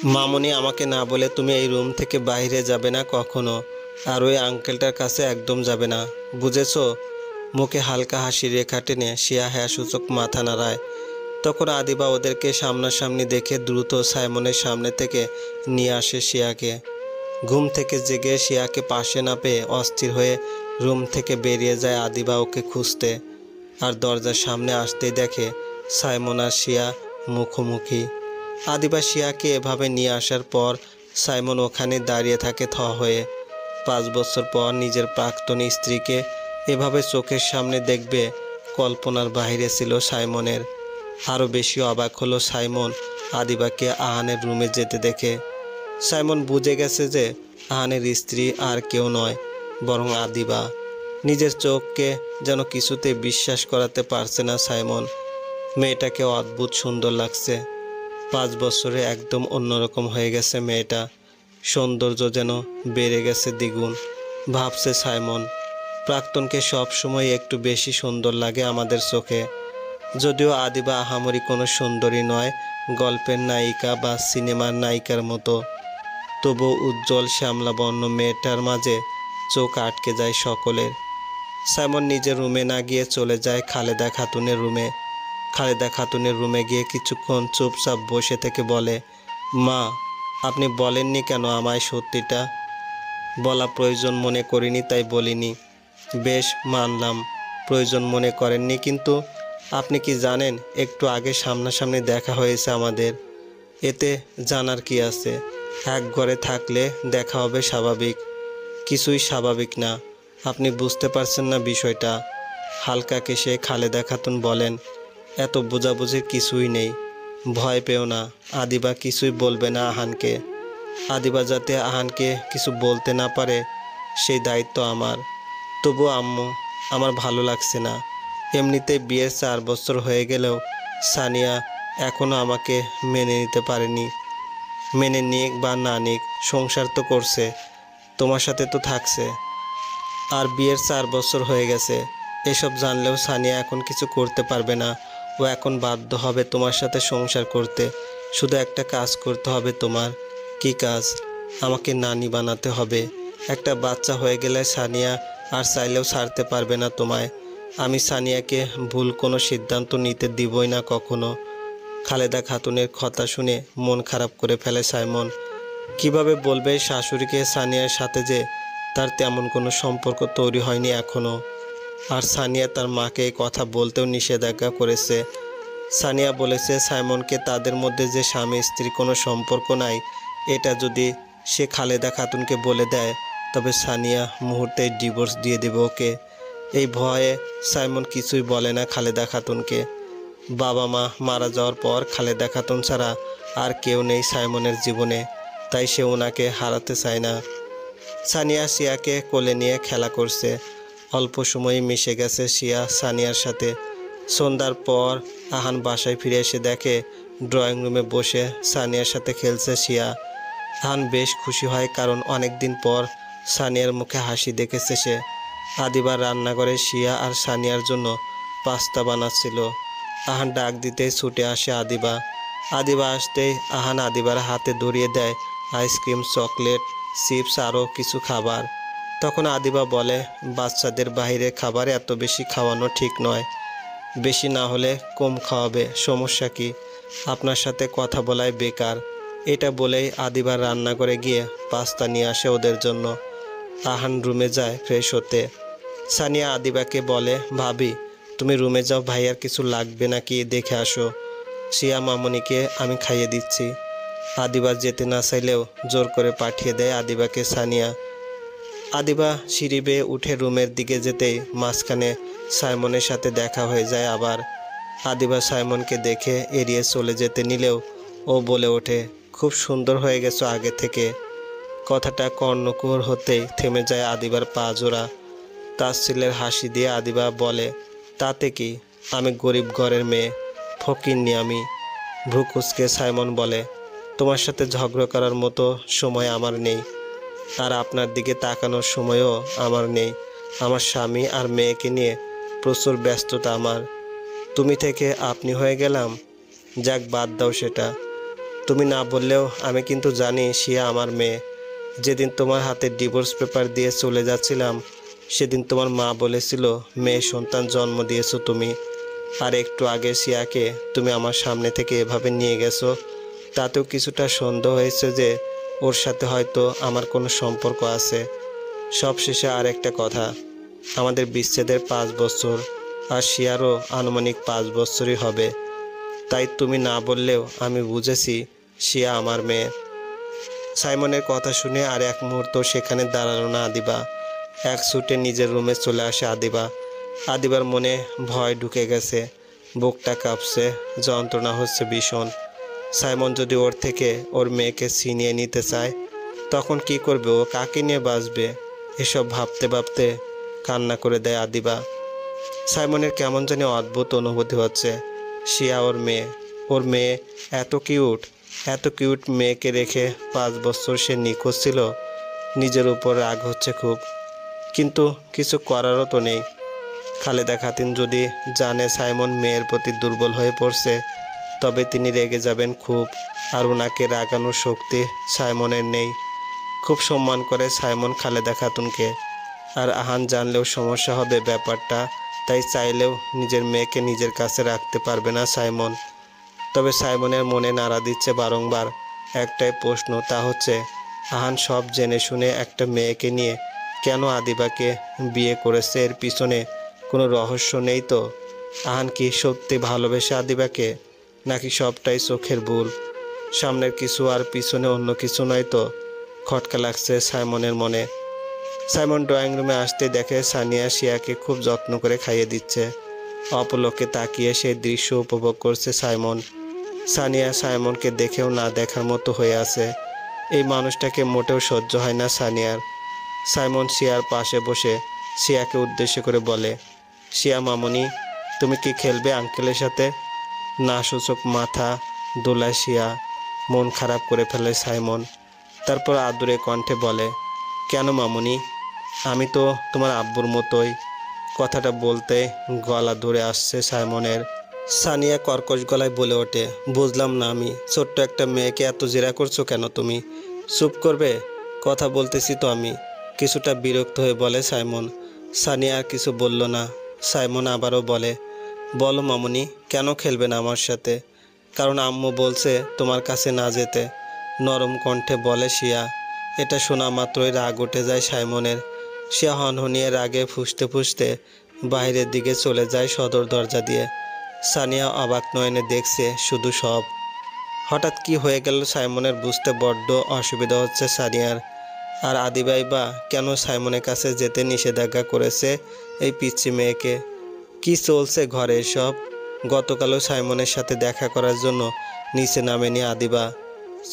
মামুনি আমাকে না বলে তুমি এই রুম থেকে বাইরে যাবে না কখনো। আর ওই আঙ্কেলটার কাছে একদম যাবে না, বুঝেছো? মুখে হালকা হাসি রেখা টেনে শিয়া হ্যাঁ সূচক মাথা নাড়ায়। তখন আদিবা ওদেরকে সামনাসামনি দেখে দ্রুত সাইমনের সামনে থেকে নিয়ে আসে শিয়াকে। ঘুম থেকে জেগে শিয়াকে পাশে না পেয়ে অস্থির হয়ে রুম থেকে বেরিয়ে যায় আদিবা ওকে খুঁজতে। আর দরজার সামনে আসতেই দেখে সাইমন আর শিয়া মুখোমুখি। আদিবা শিয়াকে এভাবে নিয়ে আসার পর সাইমন ওখানে দাঁড়িয়ে থাকে থ হয়ে। 5 বছর পর নিজের প্রাক্তন স্ত্রীকে এভাবে চোখের সামনে দেখবে কল্পনার বাইরে ছিল সাইমনের। আরও বেশি অবাক হলো সাইমন আদিবাকে আহানের রুমে যেতে দেখে। সাইমন বুঝে গেছে যে আহানের স্ত্রী আর কেউ নয়, বরং আদিবা। নিজের চোখকে যেন কিছুতে বিশ্বাস করাতে পারছে না সাইমন। মেয়েটাকে অদ্ভুত সুন্দর লাগছে। 5 বছরে একদম অন্যরকম হয়ে গেছে মেয়েটা। সৌন্দর্য যেন বেড়ে গেছে দ্বিগুণ। ভাবছে সাইমন, প্রাক্তনকে সবসময় একটু বেশি সুন্দর লাগে আমাদের চোখে। যদিও আদিবা আহামরি কোনো সুন্দরী নয়, গল্পের নায়িকা বা সিনেমার নায়িকার মতো, তবু উজ্জ্বল শ্যামলাবর্ণ মেয়েটার মাঝে চোখ আটকে যায় সকলের। সাইমন নিজের রুমে না গিয়ে চলে যায় খালেদা খাতুনের রুমে। খালেদা খাতুনের রুমে গিয়ে কিছুক্ষণ চুপচাপ বসে থেকে বলে, মা, আপনি বলেননি কেন আমায় সত্যিটা? বলা প্রয়োজন মনে করিনি তাই বলিনি। বেশ, মানলাম প্রয়োজন মনে করেননি, কিন্তু আপনি কি জানেন একটু আগে সামনাসামনি দেখা হয়েছে আমাদের। এতে জানার কি আছে? এক ঘরে থাকলে দেখা হবে স্বাভাবিক। কিছুই স্বাভাবিক না। আপনি বুঝতে পারছেন না বিষয়টা। হালকা কেশে খালেদা খাতুন বলেন, এত বোঝাবুঝির কিছুই নেই। ভয় পেও না, আদিবা কিছুই বলবে না আহানকে। আদিবা যাতে আহানকে কিছু বলতে না পারে সেই দায়িত্ব আমার। তবু আম্মু, আমার ভালো লাগছে না। এমনিতেই বিয়ের 4 বছর হয়ে গেলেও সানিয়া এখনও আমাকে মেনে নিতে পারেনি। মেনে নিক বা না নিক, সংসার তো করছে, তোমার সাথে তো থাকছে। আর বিয়ের 4 বছর হয়ে গেছে। এসব জানলেও সানিয়া এখন কিছু করতে পারবে না। ও এখন বাধ্য হবে তোমার সাথে সংসার করতে। শুধু একটা কাজ করতে হবে তোমার। কি কাজ? আমাকে নানি বানাতে হবে। একটা বাচ্চা হয়ে গেলে সানিয়া আর চাইলেও ছাড়তে পারবে না তোমায়। আমি সানিয়াকে ভুল কোনো সিদ্ধান্ত নিতে দিবই না কখনো। খালেদা খাতুনের কথা শুনে মন খারাপ করে ফেলে সাইমন। কিভাবে বলবে শাশুড়িকে সানিয়ার সাথে যে তার তেমন কোনো সম্পর্ক তৈরি হয়নি এখনও। আর সানিয়া তার মাকে এই কথা বলতেও নিষেধাজ্ঞা করেছে। সানিয়া বলেছে সাইমনকে তাদের মধ্যে যে স্বামী স্ত্রী কোনো সম্পর্ক নাই এটা যদি সে খালেদা খাতুনকে বলে দেয় তবে সানিয়া মুহূর্তেই ডিভোর্স দিয়ে দেবে ওকে। এই ভয়ে সাইমন কিছুই বলে না খালেদা খাতুনকে। বাবা মা মারা যাওয়ার পর খালেদা খাতুন ছাড়া আর কেউ নেই সাইমনের জীবনে, তাই সে ওনাকে হারাতে চায় না। সানিয়া শিয়াকে কোলে নিয়ে খেলা করছে। অল্প সময়ই মিশে গেছে শিয়া সানিয়ার সাথে। সন্ধ্যার পর আহান বাসায় ফিরে এসে দেখে ড্রয়িং রুমে বসে সানিয়ার সাথে খেলছে শিয়া। আহান বেশ খুশি হয়, কারণ অনেক দিন পর সানিয়ার মুখে হাসি দেখেছে সে। আদিবার রান্নাঘরে শিয়া আর সানিয়ার জন্য পাস্তা বানাচ্ছিল। আহান ডাক দিতেই ছুটে আসে আদিবা। আদিবা আসতেই আহান আদিবার হাতে ধরিয়ে দেয় আইসক্রিম, চকলেট, চিপস আরও কিছু খাবার। তখন আদিবা বলে, বাচ্চাদের বাইরে খাবার এত বেশি খাওয়ানো ঠিক নয়। বেশি না হলে কম খাওয়াবে, সমস্যা কি? আপনার সাথে কথা বলাই বেকার। এটা বলেই আদিবার রান্নাঘরে গিয়ে পাস্তা নিয়ে আসে ওদের জন্য। আহান রুমে যায় ফ্রেশ হতে। সানিয়া আদিবাকে বলে, ভাবি তুমি রুমে যাও, ভাইয়ার কিছু লাগবে নাকি দেখে আসো। শিয়া মামনিকে আমি খাইয়ে দিচ্ছি। আদিবা যেতে না চাইলেও জোর করে পাঠিয়ে দেয় আদিবাকে সানিয়া। আদিবা সিঁড়ি বেয়ে উঠে রুমের দিকে যেতেই মাঝখানে সাইমনের সাথে দেখা হয়ে যায় আবার। আদিবা সাইমনকে দেখে এড়িয়ে চলে যেতে নিলেও ও বলে ওঠে, খুব সুন্দর হয়ে গেছো আগে থেকে। কথাটা কর্ণকুহর হতেই থেমে যায় আদিবার পা জোড়া। তাচ্ছিল্যের হাসি দিয়ে আদিবা বলে, তাতে কি, আমি গরিব ঘরের মেয়ে, ফকিন্নি আমি। ভ্রু কুঁচকে সাইমন বলে, তোমার সাথে ঝগড়া করার মতো সময় আমার নেই, আর আপনার দিকে তাকানোর সময়ও আমার নেই। আমার স্বামী আর মেয়েকে নিয়ে প্রচুর ব্যস্ততা আমার। তুমি থেকে আপনি হয়ে গেলাম। যাক, বাদ দাও সেটা। তুমি না বললেও আমি কিন্তু জানি শিয়া আমার মেয়ে। যেদিন তোমার হাতে ডিভোর্স পেপার দিয়ে চলে যাচ্ছিলাম সেদিন তোমার মা বলেছিল মেয়ে সন্তান জন্ম দিয়েছো তুমি। আর একটু আগে শিয়াকে তুমি আমার সামনে থেকে এভাবে নিয়ে গেছো, তাতেও কিছুটা সন্দেহ হয়েছে যে ওর সাথে হয়তো আমার কোনো সম্পর্ক আছে। সবশেষে আর একটা কথা, আমাদের বিচ্ছেদের 5 বছর, আর শিয়ারও আনুমানিক 5 বছরই হবে। তাই তুমি না বললেও আমি বুঝেছি শিয়া আমার মেয়ে। সাইমনের কথা শুনে আর এক মুহূর্ত সেখানে দাঁড়ালো না আদিবা। এক ছুটে নিজের রুমে চলে আসে আদিবা। আদিবার মনে ভয় ঢুকে গেছে, বুকটা কাঁপছে, যন্ত্রণা হচ্ছে ভীষণ। সাইমন যদি ওর থেকে ওর মেয়েকে ছিনিয়ে নিতে চায় তখন কি করবে, ও কাকে নিয়ে বাঁচবে? এসব ভাবতে ভাবতে কান্না করে দেয় আদিবা। সাইমনের কেমন জানি অদ্ভুত অনুভূতি হচ্ছে। শিয়া ওর মেয়ে এত কিউট মেয়েকে রেখে 5 বছর সে নিখোঁজ ছিল। নিজের উপর রাগ হচ্ছে খুব, কিন্তু কিছু করারও তো নেই। খালেদা খাতুন যদি জানে সাইমন মেয়ের প্রতি দুর্বল হয়ে পড়ছে তবে তিনি রেগে যাবেন খুব, আর ওনাকে রাগানোর শক্তি সাইমনের নেই। খুব সম্মান করে সাইমন খালেদা খাতুনকে, আর আহান জানলেও সমস্যা হবে ব্যাপারটা, তাই চাইলেও নিজের মেয়েকে নিজের কাছে রাখতে পারবে না সাইমন। তবে সাইমনের মনে নাড়া দিচ্ছে বারংবার একটাই প্রশ্ন, তা হচ্ছে আহান সব জেনে শুনে একটা মেয়েকে নিয়ে কেন আদিবাকে বিয়ে করেছে? এর পিছনে কোনো রহস্য নেই তো? আহান কি সত্যি ভালোবেসে আদিবাকে, নাকি সবটাই চোখের ভুল? সামনের কিছু আর পিছনে অন্য কিছু নয় তো? খটকা লাগছে সাইমনের মনে। সাইমন ড্রয়িং রুমে আসতে দেখে সানিয়া শিয়াকে খুব যত্ন করে খাইয়ে দিচ্ছে। অপলকে তাকিয়ে সেই দৃশ্য উপভোগ করছে সাইমন। সানিয়া সাইমনকে দেখেও না দেখার মতো হয়ে আছে। এই মানুষটাকে মোটেও সহ্য হয় না সানিয়ার। সাইমন শিয়ার পাশে বসে শিয়াকে উদ্দেশ্য করে বলে, শিয়া মামনি, তুমি কি খেলবে আঙ্কেলের সাথে? না সূচক মাথা দোলায় শিয়া। মন খারাপ করে ফেলে সাইমন। তারপর আদুরে কণ্ঠে বলে, কেন মামনি? আমি তো তোমার আব্বুর মতোই। কথাটা বলতে গলা ধরে আসছে সাইমনের। সানিয়া কর্কশ গলায় বলে ওঠে, বুঝলাম না আমি, ছোট্ট একটা মেয়েকে এত জেরা করছো কেন তুমি? চুপ করবে? কথা বলতেছি তো আমি। কিছুটা বিরক্ত হয়ে বলে সাইমন। সানিয়া আর কিছু বলল না। সাইমন আবারও বলে, বলো মামনি, কেন খেলবে না আমার সাথে? কারণ আম্মু বলছে তোমার কাছে না যেতে, নরম কণ্ঠে বলে শিয়া। এটা শোনা মাত্রই রাগ উঠে যায় সাইমনের। শিয়া হনহনিয়ে রাগে ফুঁসতে ফুঁসতে বাইরের দিকে চলে যায় সদর দরজা দিয়ে। সানিয়া অবাক নয়নে দেখছে শুধু সব। হঠাৎ কি হয়ে গেল সাইমনের বুঝতে বড্ড অসুবিধা হচ্ছে সানিয়ার। আর আদিবাই বা কেন সাইমনের কাছে যেতে নিষেধাজ্ঞা করেছে এই পিচ্চি মেয়েকে? কি চলছে ঘরে এসব? গতকালও সাইমনের সাথে দেখা করার জন্য নিচে নামেনি আদিবা।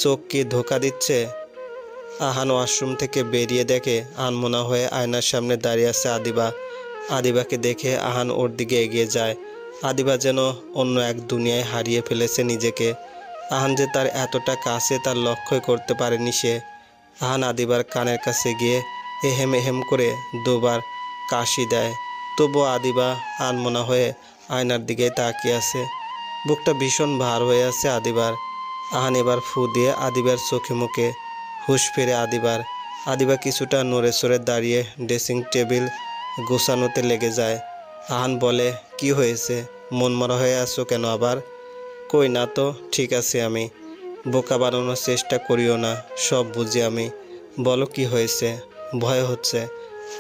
চোখ কি ধোকা দিচ্ছে? আহান ওয়াশরুম থেকে বেরিয়ে দেখে আনমনা হয়ে আয়নার সামনে দাঁড়িয়ে আছে আদিবা। আদিবাকে দেখে আহান ওর দিকে এগিয়ে যায়। আদিবা যেন অন্য এক দুনিয়ায় হারিয়ে ফেলেছে নিজেকে। আহান যে তার এতটা কাছে তার লক্ষ্যই করতে পারেনি সে। আহান আদিবার কানের কাছে গিয়ে এহেম এহেম করে দুবার কাশি দেয়। তবুও আদিবা আনমনা হয়ে আয়নার দিকে তাকিয়ে আছে। বুকটা ভীষণ ভার হয়ে আছে আদিবার। আহান এবার ফু দিয়ে আদিবার চোখে মুখে হুঁশ ফিরে আদিবার। আদিবা কিছুটা নড়ে চড়ে দাঁড়িয়ে ড্রেসিং টেবিল গোছানোতে লেগে যায়। আহান বলে, কি হয়েছে? মনমরা হয়ে আছো কেন আবার? কই না তো, ঠিক আছে আমি। বোকা বানানোর চেষ্টা করিও না, সব বুঝি আমি। বলো কি হয়েছে? ভয় হচ্ছে?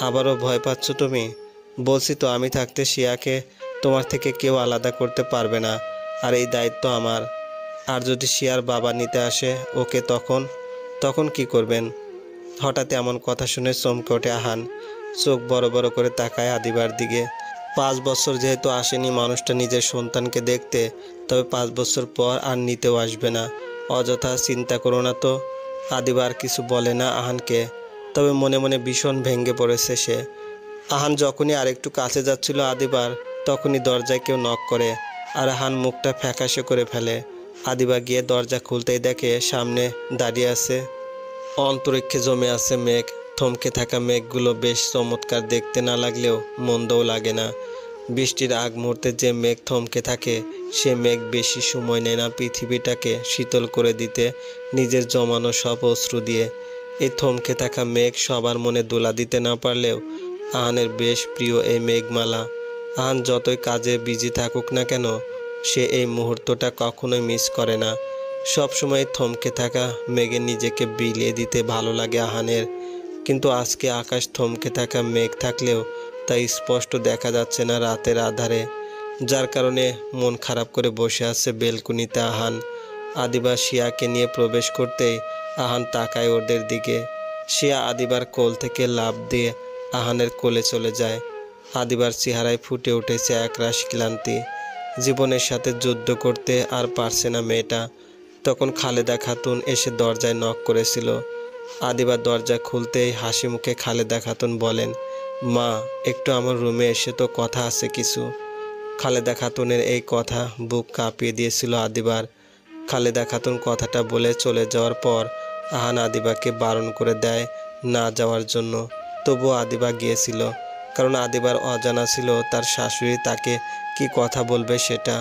আবারও ভয় পাচ্ছ তুমি? বলছি তো আমি থাকতে শিয়াকে তোমার থেকে কেউ আলাদা করতে পারবে না, আর এই দায়িত্ব আমার। আর যদি শিয়ার বাবা নিতে আসে ওকে, তখন কি করবেন? হঠাৎ এমন কথা শুনে চমকে ওঠে আহান। চোখ বড় বড় করে তাকায় আদিবার দিকে। 5 বছর যেহেতু আসেনি মানুষটা নিজের সন্তানকে দেখতে, তবে 5 বছর পর আর নিতেও আসবে না। অযথা চিন্তা করো না তো। আদিবার কিছু বলে না আহানকে, তবে মনে মনে ভীষণ ভেঙে পড়েছে সে। আহান যখনই আরেকটু কাছে যাচ্ছিল আদিবার, তখনই দরজায় কেউ নক করে, আর আহান মুখটা ফ্যাকাশে করে ফেলে। আদিবা গিয়ে দরজা খুলতেই দেখে সামনে দাঁড়িয়ে আছে অন্তরিক্ষে জমে আছে মেঘ। থমকে থাকা মেঘগুলো বেশ চমৎকার দেখতে না লাগলেও মন্দও লাগে না। বৃষ্টির আগ মুহূর্তে যে মেঘ থমকে থাকে সে মেঘ বেশি সময় নেয় না পৃথিবীটাকে শীতল করে দিতে নিজের জমানো সব অশ্রু দিয়ে। এই থমকে থাকা মেঘ সবার মনে দোলা দিতে না পারলেও আহানের বেশ প্রিয় এই মেঘমালা। আহান যতই কাজে বিজি থাকুক না কেন, সে এই মুহূর্তটা কখনোই মিস করে না। সবসময় থমকে থাকা মেঘে নিজেকে বিলিয়ে দিতে ভালো লাগে আহানের। কিন্তু আজকে আকাশ থমকে থাকা মেঘ থাকলেও তা স্পষ্ট দেখা যাচ্ছে না রাতের আধারে, যার কারণে মন খারাপ করে বসে আছে বেলকুনিতে আহান। আদিবা শিয়াকে নিয়ে প্রবেশ করতেই আহান তাকায় ওদের দিকে। শিয়া আদিবার কোল থেকে লাফ দিয়ে আহানের কোলে চলে যায়। আদিবার চেহারায় ফুটে উঠেছে একরাশ ক্লান্তি। জীবনের সাথে যুদ্ধ করতে আর পারছে না মেয়েটা। তখন খালেদা খাতুন এসে দরজায় নক করেছিল। আদিবার দরজা খুলতেই হাসি মুখে খালেদা খাতুন বলেন, মা, একটু আমার রুমে এসে তো কথা আছে কিছু। খালেদা খাতুনের এই কথা বুক কাঁপিয়ে দিয়েছিল আদিবার। খালেদা খাতুন কথাটা বলে চলে যাওয়ার পর আহান আদিবাকে বারণ করে দেয় না যাওয়ার জন্য। তবুও আদিবা গিয়েছিল, কারণ আদিবার অজানা ছিল তার শাশুড়ি তাকে কি কথা বলবে সেটা।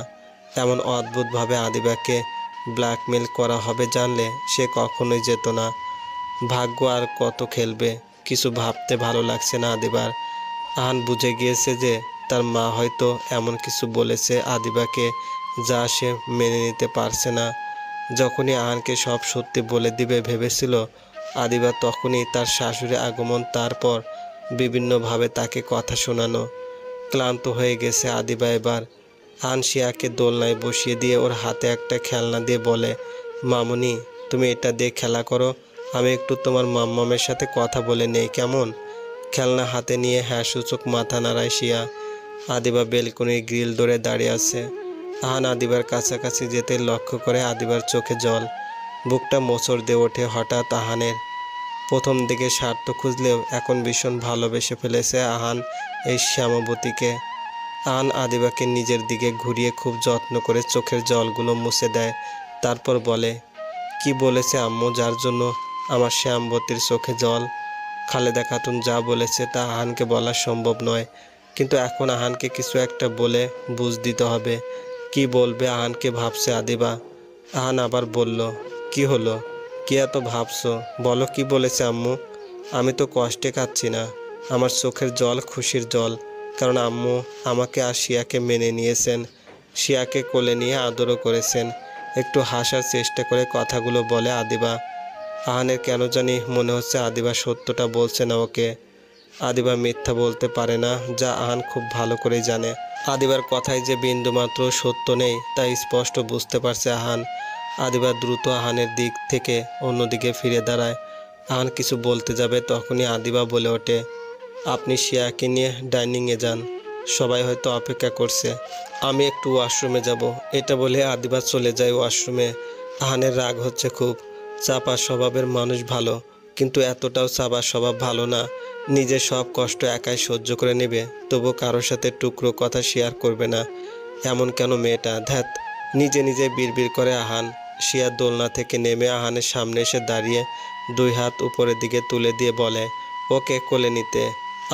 এমন অদ্ভুতভাবে আদিবাকে ব্ল্যাকমেল করা হবে জানলে সে কখনোই যেত না। ভাগ্য আর কত খেলবে, কিছু ভাবতে ভালো লাগছে না আদিবার। আহান বুঝে গিয়েছে যে তার মা হয়তো এমন কিছু বলেছে আদিবাকে যা সে মেনে নিতে পারছে না। যখনই আহানকে সব সত্যি বলে দিবে ভেবেছিল আদিবা, তখনই তার শাশুড়ি আগমন, তারপর বিভিন্নভাবে তাকে কথা শোনানো। ক্লান্ত হয়ে গেছে আদিবা এবার। আহান শিয়াকে দোলনায় বসিয়ে দিয়ে ওর হাতে একটা খেলনা দিয়ে বলে, মামুনি, তুমি এটা দিয়ে খেলা করো, আমি একটু তোমার মাম্মামের সাথে কথা বলে নেই, কেমন? খেলনা হাতে নিয়ে হ্যাঁ সূচক মাথা নাড়ায় শিয়া। আদিবা বেলকনির গ্রিল ধরে দাঁড়িয়ে আছে। আহান আদিবার কাছাকাছি যেতে লক্ষ্য করে আদিবার চোখে জল, বুকটা মোচড় দিয়ে ওঠে হঠাৎ আহানের। প্রথম দিকে স্বার্থ খুঁজলেও এখন ভীষণ ভালোবেসে ফেলেছে আহান এই শ্যামাবতীকে। আহান আদিবাকে নিজের দিকে ঘুরিয়ে খুব যত্ন করে চোখের জলগুলো মুছে দেয়। তারপর বলে, কি বলেছে আম্মু যার জন্য আমার শ্যামবতীর চোখে জল? খালেদা খাতুন যা বলেছে তা আহানকে বলা সম্ভব নয়, কিন্তু এখন আহানকে কিছু একটা বলে বুঝ দিতে হবে। কি বলবে আহানকে ভাবছে আদিবা। আহান আবার বলল, কি হলো, কি এত ভাবছো? বলো, কি বলেছে আম্মু? আমি তো কষ্টে কাচ্ছি না, আমার চোখের জল খুশির জল, কারণ আম্মু আমাকে আর শিয়াকে মেনে নিয়েছেন, শিয়াকে কোলে নিয়ে আদরও করেছেন। একটু হাসার চেষ্টা করে কথাগুলো বলে আদিবা। আহানের কেন জানি মনে হচ্ছে আদিবা সত্যটা বলছে না ওকে। আদিবা মিথ্যা বলতে পারে না, যা আহান খুব ভালো করেই জানে। আদিবার কথায় যে বিন্দুমাত্র সত্য নেই তা স্পষ্ট বুঝতে পারছে আহান। আদিবা দ্রুত আহানের দিক থেকে অন্যদিকে ফিরে দাঁড়ায়। আহান কিছু বলতে যাবে, তখনই আদিবা বলে ওঠে, আপনি শিয়াকে নিয়ে ডাইনিংয়ে যান, সবাই হয়তো অপেক্ষা করছে, আমি একটু ওয়াশরুমে যাব। এটা বলে আদিবা চলে যায় ওয়াশরুমে। আহানের রাগ হচ্ছে খুব। চাপা স্বভাবের মানুষ ভালো, কিন্তু এতটাও চাপা স্বভাব ভালো না। নিজের সব কষ্ট একাই সহ্য করে নেবে, তবু কারোর সাথে টুকরো কথা শেয়ার করবে না। এমন কেন মেয়েটা, ধ্যাত। নিজে নিজে বিড়বিড় করে আহান। শিয়া দোলনা থেকে নেমে আহানের সামনে এসে দাঁড়িয়ে দুই হাত উপরের দিকে তুলে দিয়ে বলে, ওকে কোলে নিতে।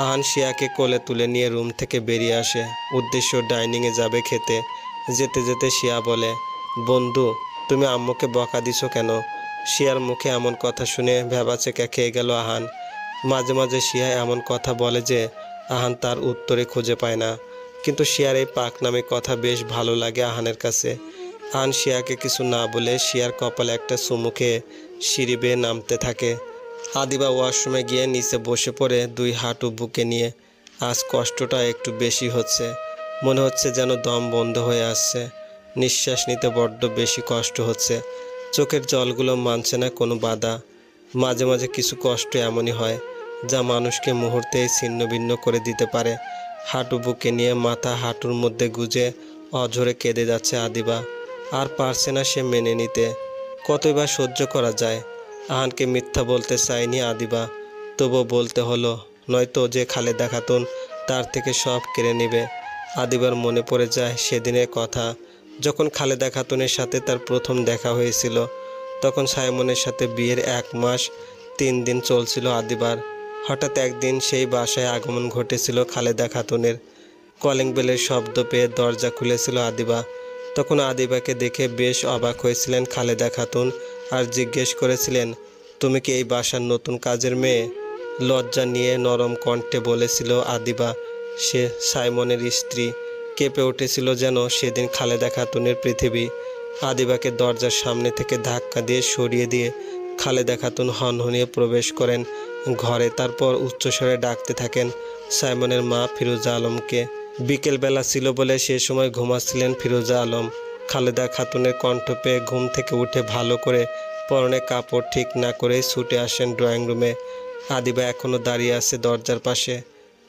আহান শিয়াকে কোলে তুলে নিয়ে রুম থেকে বেরিয়ে আসে। উদ্দেশ্য ডাইনিংয়ে যাবে খেতে। যেতে যেতে শিয়া বলে, বন্ধু, তুমি আম্মুকে বকা দিছো কেন? শিয়ার মুখে এমন কথা শুনে ভ্যাবাচেকা খেয়ে গেল আহান। মাঝে মাঝে শিয়া এমন কথা বলে যে আহান তার উত্তরে খুঁজে পায় না, কিন্তু শিয়ার এই পাকনামী কথা বেশ ভালো লাগে আহানের কাছে। আহান শিয়াকে কিছু না বলে শিয়ার কপালে একটা চুমু খেয়ে সিঁড়ি বেয়ে নামতে থাকে। আদিবা ওয়াশরুমে গিয়ে নিচে বসে পড়ে দুই হাঁটু বুকে নিয়ে। আজ কষ্টটা একটু বেশি হচ্ছে, মনে হচ্ছে যেন দম বন্ধ হয়ে আসছে। নিঃশ্বাস নিতে বড্ড বেশি কষ্ট হচ্ছে। চোখের জলগুলো মানছে না কোনো বাধা। মাঝে মাঝে কিছু কষ্ট এমনই হয় যা মানুষকে মুহূর্তেই ছিন্ন ভিন্ন করে দিতে পারে। হাঁটু বুকে নিয়ে মাথা হাঁটুর মধ্যে গুজে অঝরে কেঁদে যাচ্ছে আদিবা। আর পারছে না সে মেনে নিতে। কতই বা সহ্য করা যায়? আহানকে মিথ্যা বলতে চায়নি আদিবা, তবুও বলতে হলো, নয়তো যে খালেদা খাতুন তার থেকে সব কেড়ে নেবে। আদিবার মনে পড়ে যায় সেদিনের কথা, যখন খালেদা খাতুনের সাথে তার প্রথম দেখা হয়েছিল। তখন সাইমনের সাথে বিয়ের 1 মাস 3 দিন চলছিল আদিবার। হঠাৎ একদিন সেই বাসায় আগমন ঘটেছিল খালেদা খাতুনের। কলিং বেলের শব্দ পেয়ে দরজা খুলেছিল আদিবা। তখন আদিবাকে দেখে বেশ অবাক হয়েছিলেন খালেদা খাতুন আর জিজ্ঞেস করেছিলেন, তুমি কি এই বাসার নতুন কাজের মেয়ে? লজ্জা নিয়ে নরম কণ্ঠে বলেছিল আদিবা। সে সাইমনের স্ত্রী। কেঁপে উঠেছিল যেন সেদিন খালেদা খাতুনের পৃথিবী। আদিবাকে দরজার সামনে থেকে ধাক্কা দিয়ে সরিয়ে দিয়ে খালেদা খাতুন হনহনিয়ে প্রবেশ করেন ঘরে। তারপর উচ্চস্বরে ডাকতে থাকেন সাইমনের মা ফিরোজা আলমকে। বিকেলবেলা ছিল বলে সে সময় ঘুমাচ্ছিলেন ফিরোজা আলম। খালেদা খাতুনের কণ্ঠ পেয়ে ঘুম থেকে উঠে ভালো করে পরনে কাপড় ঠিক না করেই ছুটে আসেন ড্রয়িং রুমে। আদিবা এখনও দাঁড়িয়ে আছে দরজার পাশে।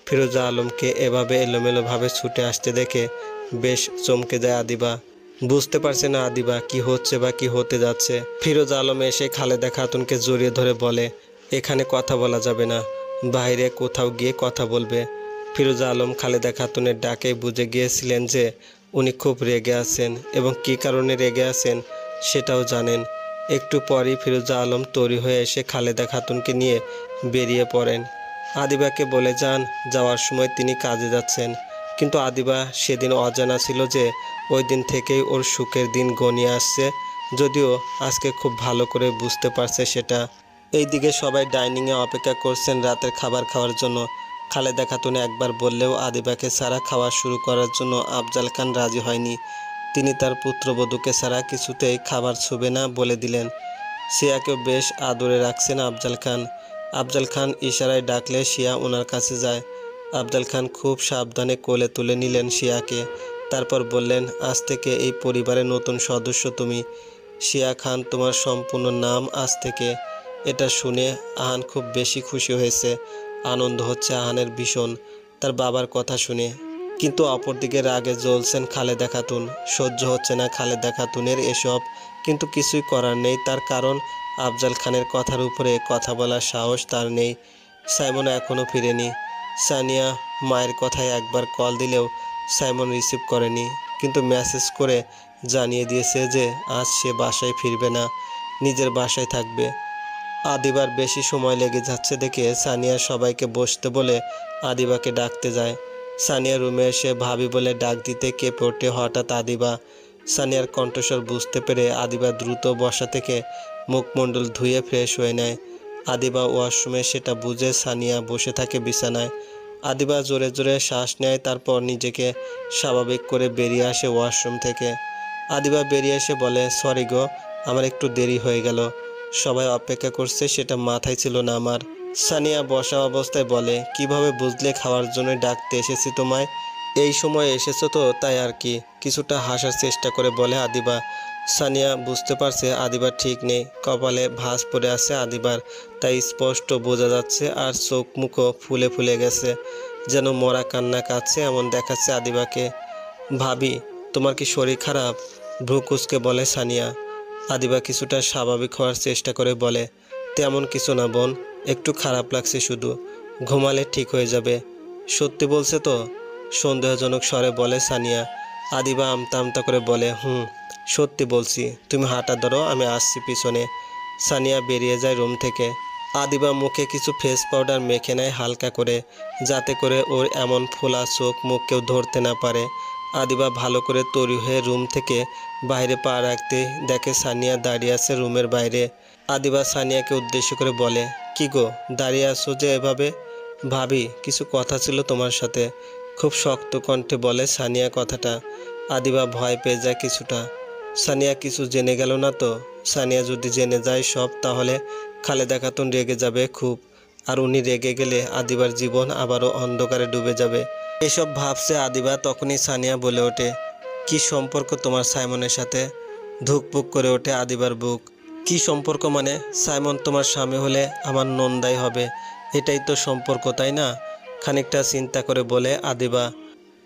ফিরোজা আলমকে এভাবে এলোমেলোভাবে ছুটে আসতে দেখে বেশ চমকে যায় আদিবা। বুঝতে পারছে না আদিবা কি হচ্ছে বা কি হতে যাচ্ছে। ফিরোজা আলম এসে খালেদা খাতুনকে জড়িয়ে ধরে বলে, এখানে কথা বলা যাবে না, বাইরে কোথাও গিয়ে কথা বলবে। ফিরোজা আলম খালেদা খাতুনের ডাকেই বুঝে গিয়েছিলেন যে উনি খুব রেগে আছেন এবং কী কারণে রেগে আছেন সেটাও জানেন। একটু পরই ফিরোজা আলম তৈরি হয়ে এসে খালেদা খাতুনকে নিয়ে বেরিয়ে পড়েন। আদিবাকে বলে যান যাওয়ার সময় তিনি কাজে যাচ্ছেন। কিন্তু আদিবা সেদিন অজানা ছিল যে ওই দিন থেকেই ওর সুখের দিন গনিয়ে আসছে, যদিও আজকে খুব ভালো করে বুঝতে পারছে সেটা। এইদিকে সবাই ডাইনিংয়ে অপেক্ষা করছেন রাতের খাবার খাওয়ার জন্য। খালেদা খাতুন একবার বললেও আদিবাকে ছাড়া খাওয়া শুরু করার জন্য আফজাল খান রাজি হয়নি। তিনি তার পুত্রবধূকে ছাড়া কিছুতেই খাবার ছুবে না বলে দিলেন। শিয়াকেও বেশ আদরে রাখছেন আফজাল খান। আফজাল খান ইশারায় ডাকলে শিয়া ওনার কাছে যায়। আফজাল খান খুব সাবধানে কোলে তুলে নিলেন শিয়াকে। তারপর বললেন, আজ থেকে এই পরিবারের নতুন সদস্য তুমি। শিয়া খান তোমার সম্পূর্ণ নাম আজ থেকে। এটা শুনে আহান খুব বেশি খুশি হয়েছে। আনন্দ হচ্ছে আহানের ভীষণ তার বাবার কথা শুনে। কিন্তু অপরদিকে রাগে জ্বলছেন খালেদা খাতুন। সহ্য হচ্ছে না খালেদা খাতুনের এসব, কিন্তু কিছুই করার নেই। তার কারণ আফজাল খানের কথার উপরে কথা বলার সাহস তার নেই। সাইমন এখনও ফিরেনি। সানিয়া মায়ের কথায় একবার কল দিলেও সাইমন রিসিভ করেনি, কিন্তু মেসেজ করে জানিয়ে দিয়েছে যে আজ সে বাসায় ফিরবে না, নিজের বাসায় থাকবে। আদিবার বেশি সময় লেগে যাচ্ছে দেখে সানিয়া সবাইকে বসতে বলে আদিবাকে ডাকতে যায়। সানিয়া রুমে এসে ভাবি বলে ডাক দিতে কেঁপে ওঠে হঠাৎ আদিবা। সানিয়ার কণ্ঠস্বর বুঝতে পেরে আদিবা দ্রুত বসা থেকে মুখমণ্ডল ধুয়ে ফ্রেশ হয়ে নেয়। আদিবা ওয়াশরুমে সেটা বুঝে সানিয়া বসে থাকে বিছানায়। আদিবা জোরে জোরে শ্বাস নেয়, তারপর নিজেকে স্বাভাবিক করে বেরিয়ে আসে ওয়াশরুম থেকে। আদিবা বেরিয়ে এসে বলে, সরি গো, আমার একটু দেরি হয়ে গেল। সবাই অপেক্ষা করছে সেটা মাথায় ছিল না আমার। সানিয়া বসা অবস্থায় বলে, কিভাবে বুঝলে খাওয়ার জন্য ডাকতে এসেছি তোমায়? এই সময় এসেছো তো তাই আর কি, কিছুটা হাসার চেষ্টা করে বলে আদিবা। সানিয়া বুঝতে পারছে আদিবার ঠিক নেই, কপালে ভাঁজ পড়ে আছে আদিবার, তাই স্পষ্ট বোঝা যাচ্ছে। আর চোখ মুখও ফুলে ফুলে গেছে, যেন মরা কান্না কাঁদছে এমন দেখাচ্ছে আদিবাকে। ভাবি, তোমার কি শরীর খারাপ? ভ্রু কুঁচকে বলে সানিয়া। আদিবা কিছুটা স্বাভাবিক হওয়ার চেষ্টা করে বলে, তেমন কিছু না বোন, একটু খারাপ লাগছে শুধু, ঘুমালে ঠিক হয়ে যাবে। সত্যি বলছে তো? সন্দেহজনক স্বরে বলে সানিয়া। আদিবা আমতা আমতা করে বলে, সত্যি বলছি, তুমি হাঁটা ধরো, আমি আসছি পিছনে। সানিয়া বেরিয়ে যায় রুম থেকে। আদিবা মুখে কিছু ফেস পাউডার মেখে নেয় হালকা করে, যাতে করে ওর এমন ফোলা চোখ মুখ কেউ ধরতে না পারে। আদিবা ভালো করে তৈরি হয়ে রুম থেকে বাইরে পা রাখতে দেখে সানিয়া দাঁড়িয়ে আছে রুমের বাইরে। আদিবা সানিয়াকে উদ্দেশ্য করে বলে, কি গো দাঁড়িয়ে আছো যে এভাবে? ভাবি, কিছু কথা ছিল তোমার সাথে, খুব শক্ত কণ্ঠে বলে সানিয়া কথাটা। আদিবা ভয় পেয়ে যায় কিছুটা। সানিয়া কিছু জেনে গেল না তো? সানিয়া যদি জেনে যায় সব, তাহলে খালেদা খাতুন রেগে যাবে খুব, আর উনি রেগে গেলে আদিবার জীবন আবারও অন্ধকারে ডুবে যাবে। এসব ভাবছে আদিবা, তখনই সানিয়া বলে ওঠে, কি সম্পর্ক তোমার সাইমনের সাথে? ধুকপুক করে ওঠে আদিবার বুক। কি সম্পর্ক মানে? সাইমন তোমার স্বামী হলে আমার নন্দাই হবে, এটাই তো সম্পর্ক, তাই না? খানিকটা চিন্তা করে বলে আদিবা।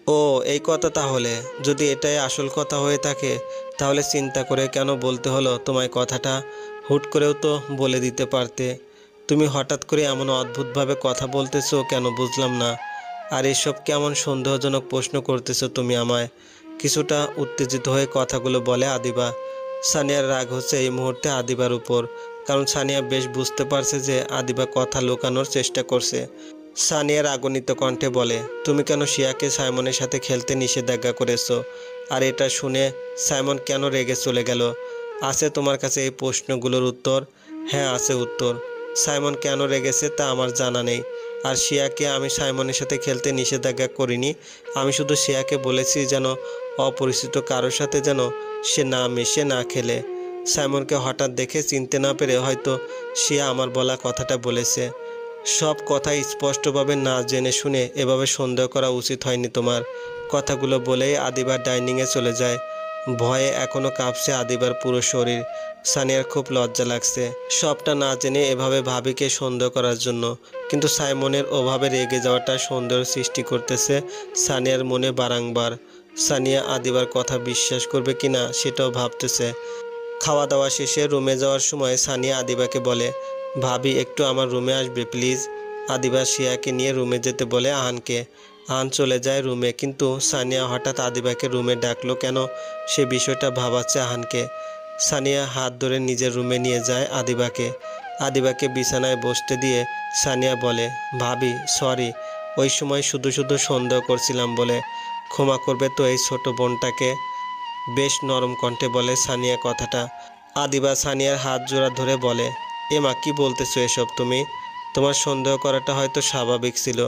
ও এই কথা, তাহলে যদি এটাই আসল কথা হয়ে থাকে তাহলে চিন্তা করে কেন বলতে হলো তোমায় কথাটা? হুট করেও তো বলে দিতে পারতে। তুমি হঠাৎ করে এমন অদ্ভুতভাবে কথা বলতেছো কেন বুঝলাম না। আর এসব কেমন সন্দেহজনক প্রশ্ন করতেছো তুমি আমায়? কিছুটা উত্তেজিত হয়ে কথাগুলো বলে আদিবা। সানিয়ার রাগ হচ্ছে এই মুহূর্তে আদিবার উপর, কারণ সানিয়া বেশ বুঝতে পারছে যে আদিবা কথা লুকানোর চেষ্টা করছে। সানিয়া রাগান্বিত কণ্ঠে বলে, তুমি কেন শিয়াকে সাইমনের সাথে খেলতে নিষেধাজ্ঞা করেছো? আর এটা শুনে সাইমন কেন রেগে চলে গেল? আছে তোমার কাছে এই প্রশ্নগুলোর উত্তর? হ্যাঁ, আছে উত্তর। সাইমন কেন রেগেছে তা আমার জানা নেই। আর শিয়াকে আমি সাইমনের সাথে খেলতে নিষেধাজ্ঞা করিনি। আমি শুধু শিয়াকে বলেছি যেন অপরিচিত কারোর সাথে যেন সে না মিশে, না খেলে। সাইমনকে হঠাৎ দেখে চিনতে না পেরে হয়তো শিয়া আমার বলা কথাটা বলেছে। সব কথাই স্পষ্টভাবে না জেনে শুনে এভাবে সন্দেহ করা উচিত হয়নি তোমার। কথাগুলো বলেই আদিবার ডাইনিংয়ে চলে যায়। ভয়ে এখনও কাঁপছে আদিবার পুরো শরীর। সানিয়ার খুব লজ্জা লাগছে সবটা না জেনে এভাবে ভাবিকে সন্দেহ করার জন্য। কিন্তু সাইমনের ওভাবে রেগে যাওয়াটা সন্দেহ সৃষ্টি করতেছে সানিয়ার মনে বারংবার। সানিয়া আদিবার কথা বিশ্বাস করবে কিনা সেটাও ভাবতেছে। খাওয়া দাওয়া শেষে রুমে যাওয়ার সময় সানিয়া আদিবাকে বলে, ভাবি একটু আমার রুমে আসবে প্লিজ। আদিবা শিয়াকে নিয়ে রুমে যেতে বলে আহানকে। আহান চলে যায় রুমে, কিন্তু সানিয়া হঠাৎ আদিবাকে রুমে ডাকলো কেন সে বিষয়টা ভাবাচ্ছে আহানকে। সানিয়া হাত ধরে নিজের রুমে নিয়ে যায় আদিবাকে। আদিবাকে বিছানায় বসতে দিয়ে সানিয়া বলে, ভাবি সরি, ওই সময় শুধু শুধু সন্দেহ করছিলাম বলে। ক্ষমা করবে তো এই ছোট বোনটাকে? বেশ নরম কণ্ঠে বলে সানিয়া কথাটা। আদিবা সানিয়ার হাত জোড়া ধরে বলে, এমা কি বলতেছো এসব তুমি? তোমার সন্দেহ করাটা হয়তো স্বাভাবিক ছিল,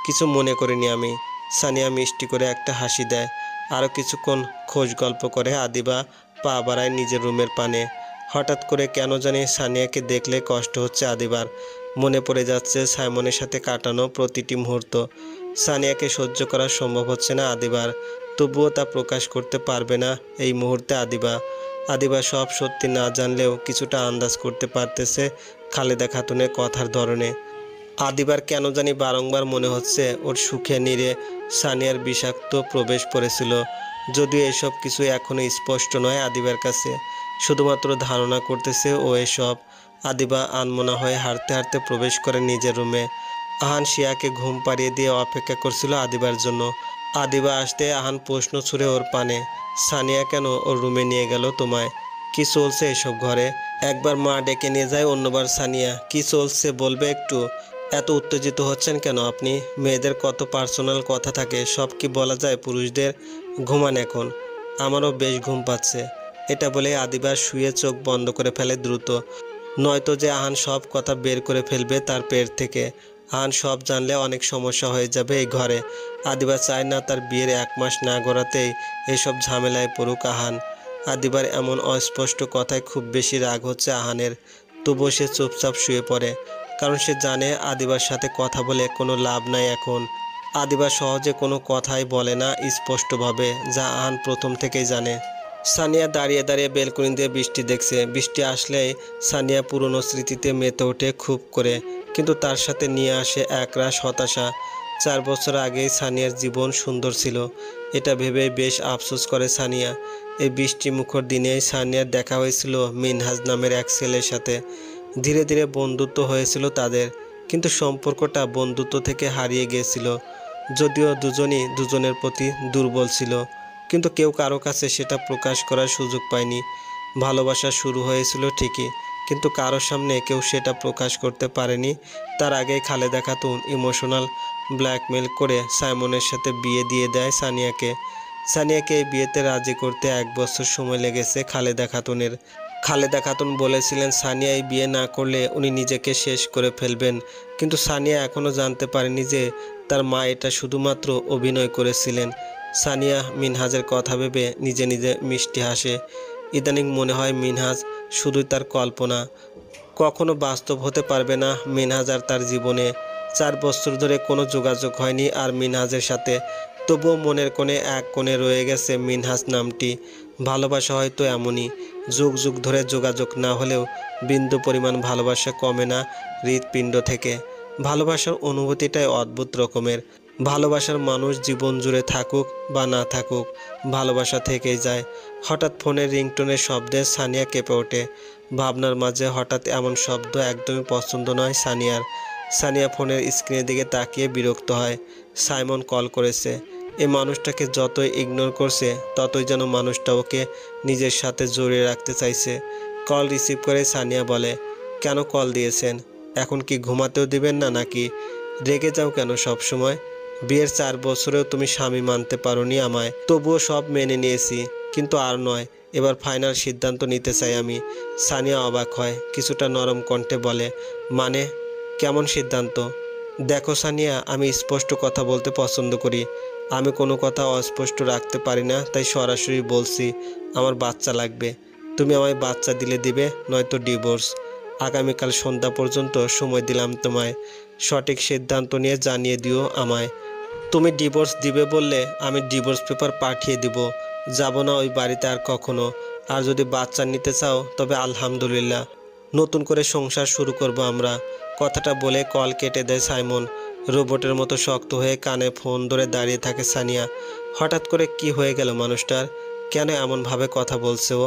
কিছু মনে করিনি আমি। সানিয়া মিষ্টি করে একটা হাসি দেয়। আরও কিছুক্ষণ খোঁজ গল্প করে আদিবা পা বাড়ায় নিজের রুমের পানে। হঠাৎ করে কেন জানি সানিয়াকে দেখলে কষ্ট হচ্ছে আদিবার। মনে পড়ে যাচ্ছে সাইমনের সাথে কাটানো প্রতিটি মুহূর্ত। সানিয়াকে সহ্য করা সম্ভব হচ্ছে না আদিবার, তবুও তা প্রকাশ করতে পারবে না এই মুহূর্তে আদিবা সব সত্যি না জানলেও কিছুটা আন্দাজ করতে পারতেছে খালেদা খাতুনের কথার ধরনে। আদিবার কেন জানি বারংবার মনে হচ্ছে ওর সুখে নীড়ে সানিয়ার বিষাক্ত প্রবেশ পড়েছিল। যদিও এসব কিছু এখনো স্পষ্ট নয় আদিবার কাছে, শুধুমাত্র ধারণা করতেছে ও এসব। আদিবা আনমনা হয়ে হাঁটতে হাঁটতে প্রবেশ করে নিজের রুমে। আহান শিয়াকে ঘুম পাড়িয়ে দিয়ে অপেক্ষা করছিল আদিবার জন্য। আদিবা আসতে আহান প্রশ্ন ছুড়ে ওর পানে, সানিয়া কেন ওর রুমে নিয়ে গেল তোমায়? কি চলছে এসব ঘরে? একবার মা ডেকে নিয়ে যায়, অন্যবার সানিয়া। কি চলছে বলবে একটু? এত উত্তেজিত হচ্ছেন কেন আপনি? মেয়েদের কত পার্সোনাল কথা থাকে, সব কি বলা যায় পুরুষদের? ঘুমান এখন, আমারও বেশ ঘুম পাচ্ছে। এটা বলে আদিবা শুয়ে চোখ বন্ধ করে ফেলে দ্রুত, নয়তো যে আহান সব কথা বের করে ফেলবে তার পেট থেকে। আহান সব জানলে অনেক সমস্যা হয়ে যাবে এই ঘরে। আদিবা চায় না তার বিয়ের 1 মাস না গড়াতেই এসব ঝামেলায় পড়ুক আহান। আদিবার এমন অস্পষ্ট কথায় খুব বেশি রাগ হচ্ছে আহানের, তবুও সে চুপচাপ শুয়ে পড়ে। কারণ সে জানে আদিবার সাথে কথা বলে কোনো লাভ নাই এখন। আদিবা সহজে কোনো কথাই বলে না স্পষ্টভাবে, যা আহান প্রথম থেকেই জানে। সানিয়া দাঁড়িয়ে দাঁড়িয়ে বেলকনি দিয়ে বৃষ্টি দেখছে। বৃষ্টি আসলেই সানিয়া পুরনো স্মৃতিতে মেতে ওঠে খুব করে, কিন্তু তার সাথে নিয়ে আসে একরাশ হতাশা। 4 বছর আগেই সানিয়ার জীবন সুন্দর ছিল, এটা ভেবেই বেশ আফসোস করে সানিয়া। এই বৃষ্টি মুখর দিনেই সানিয়ার দেখা হয়েছিল মিনহাজ নামের এক ছেলের সাথে। ধীরে ধীরে বন্ধুত্ব হয়েছিল তাদের, কিন্তু সম্পর্কটা বন্ধুত্ব থেকে হারিয়ে গিয়েছিল। যদিও দুজনই দুজনের প্রতি দুর্বল ছিল, কিন্তু কেউ কারো কাছে সেটা প্রকাশ করার সুযোগ পায়নি। ভালোবাসা শুরু হয়েছিল ঠিকই, কিন্তু কারোর সামনে কেউ সেটা প্রকাশ করতে পারেনি। তার আগেই খালেদা খাতুন ইমোশনাল ব্ল্যাকমেল করে সাইমনের সাথে বিয়ে দিয়ে দেয় সানিয়াকে। এই বিয়েতে রাজি করতে 1 বছর সময় লেগেছে খালেদা খাতুনের। খালেদা খাতুন বলেছিলেন সানিয়া এই বিয়ে না করলে উনি নিজেকে শেষ করে ফেলবেন, কিন্তু সানিয়া এখনও জানতে পারেনি যে তার মা এটা শুধুমাত্র অভিনয় করেছিলেন। সানিয়া মিনহাজের কথা ভেবে নিজে নিজে মিষ্টি হাসে। ইদানিং মনে হয় মিনহাজ শুধুই তার কল্পনা, কখনো বাস্তব হতে পারবে না মিনহাজ আর তার জীবনে। 4 বছর ধরে কোনো যোগাযোগ হয়নি আর মিনহাজের সাথে, তবুও মনের কোণে এক কোণে রয়ে গেছে মিনহাজ নামটি। ভালোবাসা হয়তো এমনই, যুগ যুগ ধরে যোগাযোগ না হলেও বিন্দু পরিমাণ ভালোবাসা কমে না হৃৎপিণ্ড থেকে। ভালোবাসার অনুভূতিটাই অদ্ভুত রকমের। ভালোবাসার মানুষ জীবন জুড়ে থাকুক বা না থাকুক, ভালোবাসা থেকেই যায়। হঠাৎ ফোনের রিংটোনের শব্দে সানিয়া কেঁপে ওঠে। ভাবনার মাঝে হঠাৎ এমন শব্দ একদমই পছন্দ নয় সানিয়ার। সানিয়া ফোনের স্ক্রিনের দিকে তাকিয়ে বিরক্ত হয়। সাইমন কল করেছে। এই মানুষটাকে যতই ইগনোর করছে ততই যেন মানুষটা ওকে নিজের সাথে জড়িয়ে রাখতে চাইছে। কল রিসিভ করে সানিয়া বলে, কেন কল দিয়েছেন? এখন কি ঘুমাতেও দিবেন না নাকি? রেগে যাও কেন সব সময়? বিয়ের 4 বছরেও তুমি স্বামী মানতে পারোনি আমায়, তবুও সব মেনে নিয়েছি, কিন্তু আর নয়, এবার ফাইনাল সিদ্ধান্ত নিতে চাই আমি। সানিয়া অবাক হয়, কিছুটা নরম কণ্ঠে বলে, মানে কেমন সিদ্ধান্ত? দেখো সানিয়া, আমি স্পষ্ট কথা বলতে পছন্দ করি। আমি কোনো কথা অস্পষ্ট রাখতে পারি না, তাই সরাসরি বলছি আমার বাচ্চা লাগবে। তুমি আমায় বাচ্চা দিলে দিবে, নয়তো ডিভোর্স। আগামীকাল সন্ধ্যা পর্যন্ত সময় দিলাম তোমায়, সঠিক সিদ্ধান্ত নিয়ে জানিয়ে দিও আমায়। তুমি ডিভোর্স দিবে বললে আমি ডিভোর্স পেপার পাঠিয়ে দিব, যাব না ওই বাড়িতে আর কখনো। আর যদি বাচ্চা নিতে চাও তবে আলহামদুলিল্লাহ, নতুন করে সংসার শুরু করব আমরা। কথাটা বলে কল কেটে দেয় সাইমন। রোবটের মতো শক্ত হয়ে কানে ফোন ধরে দাঁড়িয়ে থাকে সানিয়া। হঠাৎ করে কি হয়ে গেল মানুষটার? কেন এমনভাবে কথা বলছে ও?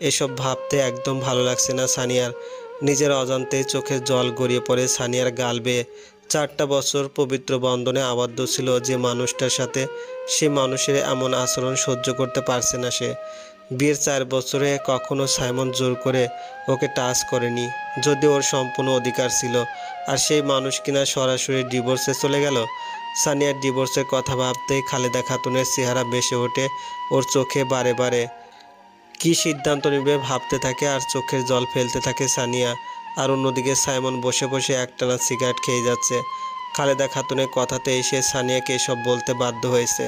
এসব ভাবতে একদম ভালো লাগছে না সানিয়ার। নিজের অজান্তেই চোখের জল গড়িয়ে পড়ে সানিয়ার গাল বেয়ে। 4টা বছর পবিত্র বন্ধনে আবদ্ধ ছিল যে মানুষটার সাথে, সে মানুষের এমন আচরণ সহ্য করতে পারছে না সে। বিয়ের 4 বছরে কখনো সাইমন জোর করে ওকে টাচ করেনি, যদি ওর সম্পূর্ণ অধিকার ছিল। আর সেই মানুষ কিনা সরাসরি ডিভোর্সে চলে গেল। সানিয়ার ডিভোর্সের কথা ভাবতেই খালেদা খাতুনের চেহারা ভেসে ওঠে ওর চোখে বারে বারে। কি সিদ্ধান্ত নেবে ভাবতে থাকে আর চোখের জল ফেলতে থাকে সানিয়া। আর অন্যদিকে সাইমন বসে বসে একটানা সিগারেট খেয়ে যাচ্ছে। খালেদা খাতুনের কথাতে এসে সানিয়াকে এসব বলতে বাধ্য হয়েছে।